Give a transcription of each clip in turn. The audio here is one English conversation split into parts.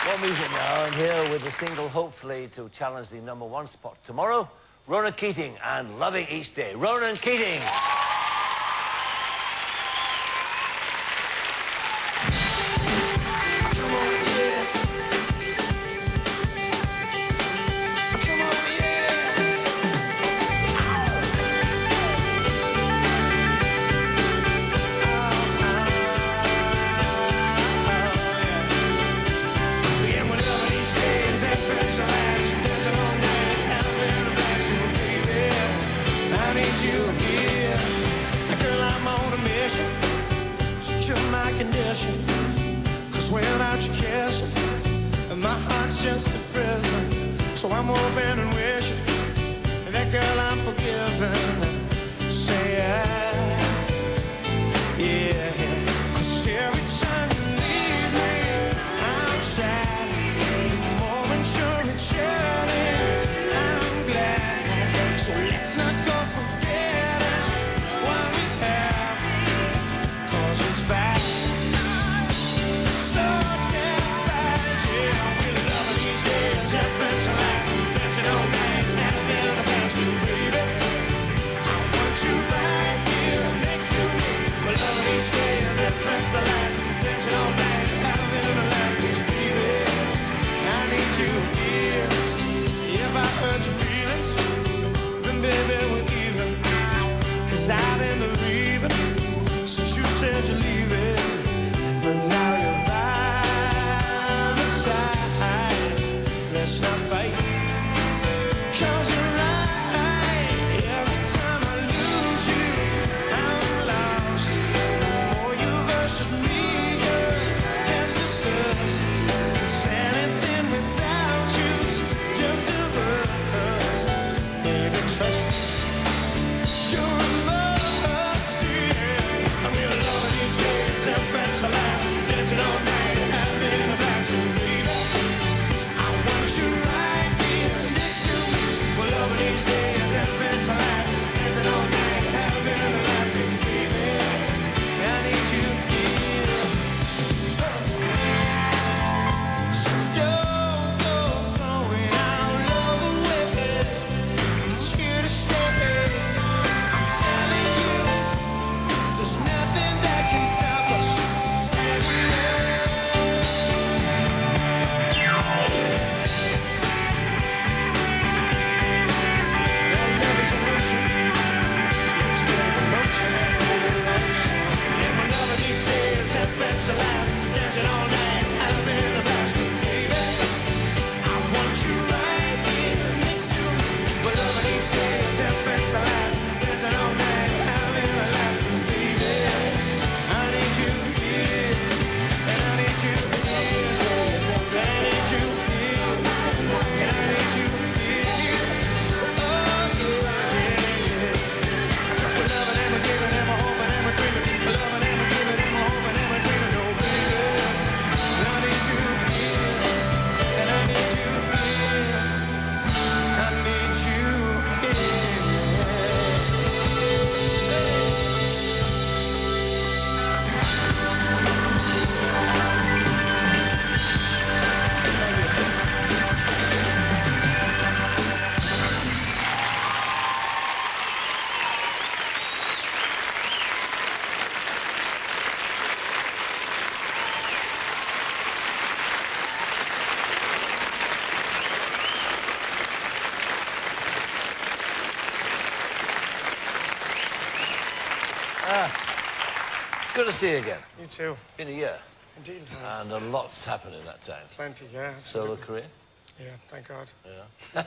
More music now, and here with the single, hopefully, to challenge the #1 spot tomorrow, Ronan Keating and Loving Each Day. Ronan Keating. Cause without you kissing, my heart's just a prison. So I'm hoping and wishing that girl I'm forgiven. Say yeah. Cause every time you leave me, I'm sad. The moment you're returning, I'm glad. So let's not go forgetting what we have, cause it's bad. I've been bereaving since you said you're leaving, but now you're by my side. Let's not fight, cause you're right. Every time I lose you, I'm lost. More you versus me, girl, it's just us. Cause anything without you's just a buzz. Baby, trust me. Good to see you again. You too. Been a year. Indeed it has. And a lot's happened in that time. Plenty, yeah. Solo career? Yeah, thank God. Yeah.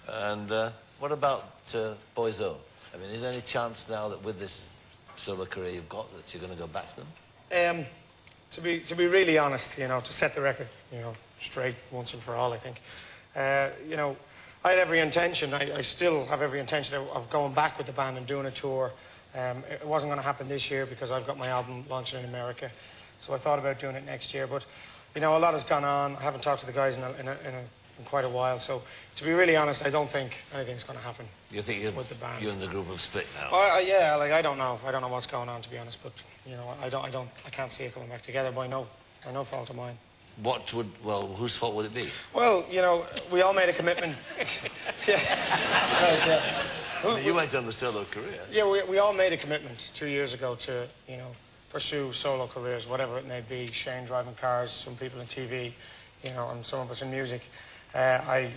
And what about Boys Own? I mean, is there any chance now that with this solo career you've got that you're going to go back to them? To be really honest, you know, to set the record, you know, straight once and for all, I think. You know, I had every intention, I still have every intention of going back with the band and doing a tour. It wasn't going to happen this year because I've got my album launching in America. So I thought about doing it next year. But, you know, a lot has gone on. I haven't talked to the guys in quite a while. So, to be really honest, I don't think anything's going to happen. You think with the band. You and the group have split now? Yeah, like, I don't know. I don't know what's going on, to be honest. But, you know, I can't see it coming back together by no fault of mine. whose fault would it be? Well, you know, we all made a commitment. Yeah. Right, yeah. You went on the solo career. Yeah, we all made a commitment 2 years ago to, you know, pursue solo careers, whatever it may be. Shane driving cars, some people in TV, you know, and some of us in music. I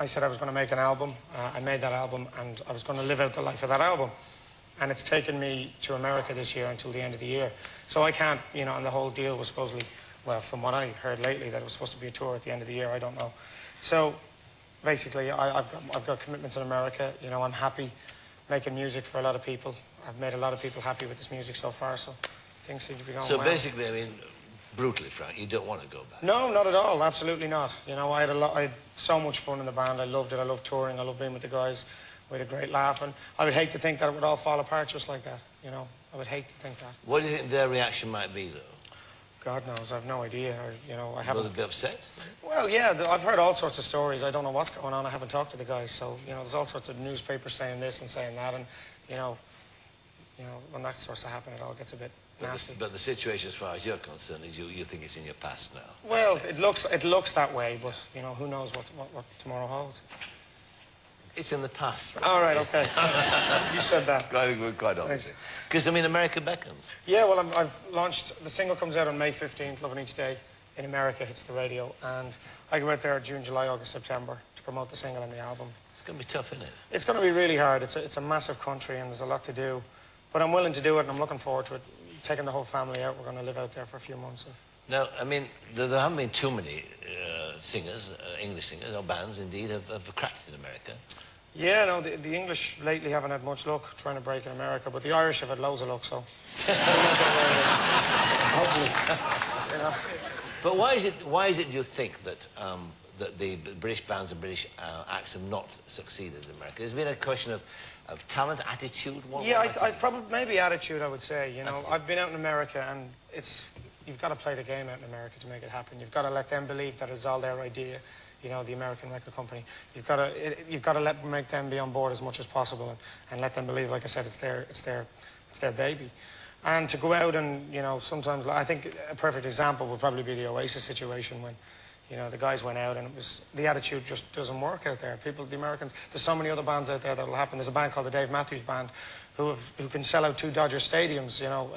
said I was going to make an album. I made that album, and I was going to live out the life of that album. And it's taken me to America this year until the end of the year. So I can't, you know, and the whole deal was supposedly, well, from what I heard lately, that it was supposed to be a tour at the end of the year. I don't know. So basically, I've got commitments in America. You know, I'm happy making music for a lot of people. I've made a lot of people happy with this music so far, so things seem to be going well. So basically, I mean, brutally frank, you don't want to go back? No, not at all. Absolutely not. You know, I had so much fun in the band. I loved it. I loved touring. I loved being with the guys. We had a great laugh, and I would hate to think that it would all fall apart just like that. You know, I would hate to think that. What do you think their reaction might be, though? God knows. I have no idea. You know, I haven't. Will they be upset? Well, yeah. I've heard all sorts of stories. I don't know what's going on. I haven't talked to the guys, so you know, there's all sorts of newspapers saying this and saying that, and you know, when that starts to happen, it all gets a bit nasty. But the situation, as far as you're concerned, is you think it's in your past now. Well, it looks that way, but you know, who knows what tomorrow holds. It's in the past. Right? All right, okay. You said that. Quite obviously. Because, I mean, America beckons. Yeah, well, I've launched... The single comes out on May 15th, Loving Each Day. In America, hits the radio. And I go out there June, July, August, September to promote the single and the album. It's going to be tough, isn't it? It's going to be really hard. It's a massive country and there's a lot to do. But I'm willing to do it and I'm looking forward to it. Taking the whole family out, we're going to live out there for a few months. Now, I mean, there haven't been too many singers, English singers, or bands, indeed, have cracked in America. Yeah, no, the English lately haven't had much luck trying to break in America, but the Irish have had loads of luck, so... Hopefully, you know. But why is it you think that the British bands and British acts have not succeeded in America? There's been a question of talent, attitude? Yeah, I probably, maybe attitude, I would say, you know. I've been out in America, and you've got to play the game out in America to make it happen. You've got to let them believe that it's all their idea. You know, the American record company. You've got to make them be on board as much as possible and let them believe, like I said, it's their baby. And to go out and, you know, sometimes, I think a perfect example would probably be the Oasis situation when, you know, the guys went out and the attitude just doesn't work out there. The Americans, there's so many other bands out there that will happen. There's a band called the Dave Matthews Band who can sell out 2 Dodger stadiums, you know,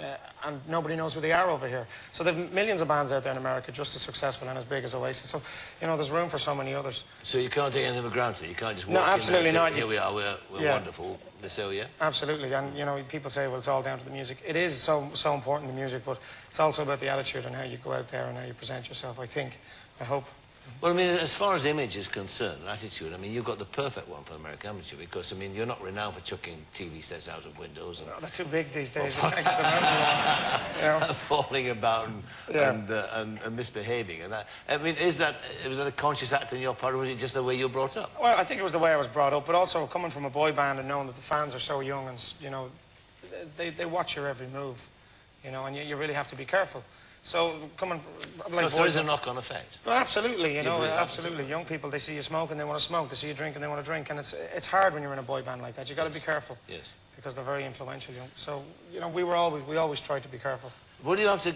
and nobody knows who they are over here. So there are millions of bands out there in America just as successful and as big as Oasis. So, you know, there's room for so many others. So you can't take anything for granted? You can't just walk in absolutely and say, not. Here we are, we're wonderful. They say, oh, yeah? Absolutely. And, you know, people say, well, it's all down to the music. It is so important, the music, but it's also about the attitude and how you go out there and how you present yourself, I think. I hope. Well, I mean, as far as image is concerned, attitude, I mean, you've got the perfect one for America, haven't you? Because, I mean, you're not renowned for chucking TV sets out of windows. And they're too big these days. You can't get them out, you know. Falling about and misbehaving and that. I mean, was that a conscious act on your part, or was it just the way you were brought up? Well, I think it was the way I was brought up, but also coming from a boy band and knowing that the fans are so young and, you know, they watch your every move, you know, and you really have to be careful. So coming like because there is a knock-on effect. Well, absolutely, you know, absolutely. Young people, they see you smoke and they want to smoke. They see you drink and they want to drink, and it's hard when you're in a boy band like that. You got to be careful. Yes. Because they're very influential. So you know, we always tried to be careful. Well, do you have to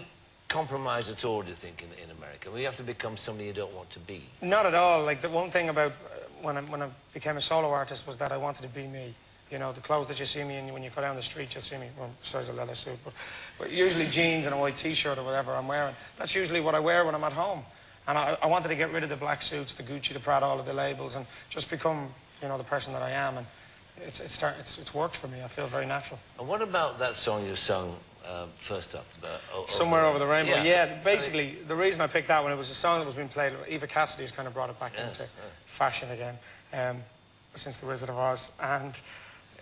compromise at all, do you think, in America? Well, you have to become somebody you don't want to be. Not at all. Like the one thing about when I became a solo artist was that I wanted to be me. You know, the clothes that you see me in, when you go down the street, you'll see me, well, besides a leather suit, but usually jeans and a white T-shirt or whatever I'm wearing. That's usually what I wear when I'm at home. And I wanted to get rid of the black suits, the Gucci, the Prada, all of the labels, and just become, you know, the person that I am. And it's worked for me. I feel very natural. And what about that song you sung first up? Somewhere Over the Rainbow. Yeah, basically, the reason I picked that one, it was a song that was being played. Eva Cassidy's kind of brought it back into fashion again since The Wizard of Oz. And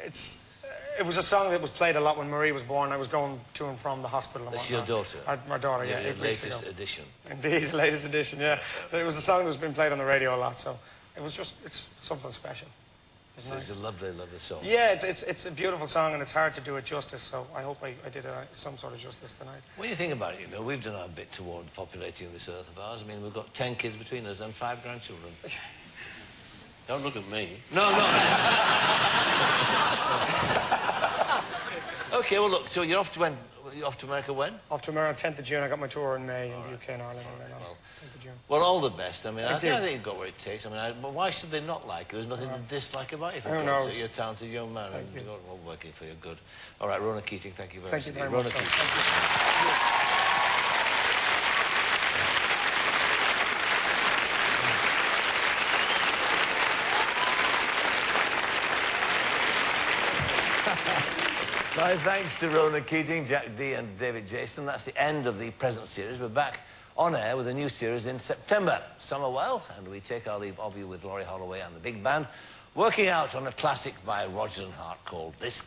it was a song that was played a lot when Marie was born. I was going to and from the hospital. That's your daughter? My daughter, yeah. Your latest edition. Indeed, the latest edition, yeah. It was a song that was being played on the radio a lot, so it's something special. It's a lovely, lovely song. Yeah, it's a beautiful song, and it's hard to do it justice, so I hope I did it some sort of justice tonight. When you think about it, you know, we've done our bit toward populating this earth of ours. I mean, we've got 10 kids between us and 5 grandchildren. Don't look at me. No. Okay, well, look, so you're off to when? You're off to America when? Off to America 10th of June. I got my tour in May in the UK and Ireland. Well, you. Well, all the best. I mean, I Thank you. think you've got what it takes. I mean, but why should they not like you? There's nothing to dislike about you. Who knows? You're a talented young man. Thank and you. you're all working for your good. All right, Ronan Keating, thank you very much. Thank you very Ronan much. Keating. Thank you. My thanks to Ronan Keating, Jack Dee and David Jason. That's the end of the present series. We're back on air with a new series in September. Summer well, and we take our leave of you with Laurie Holloway and the big band, working out on a classic by Rodgers and Hart called This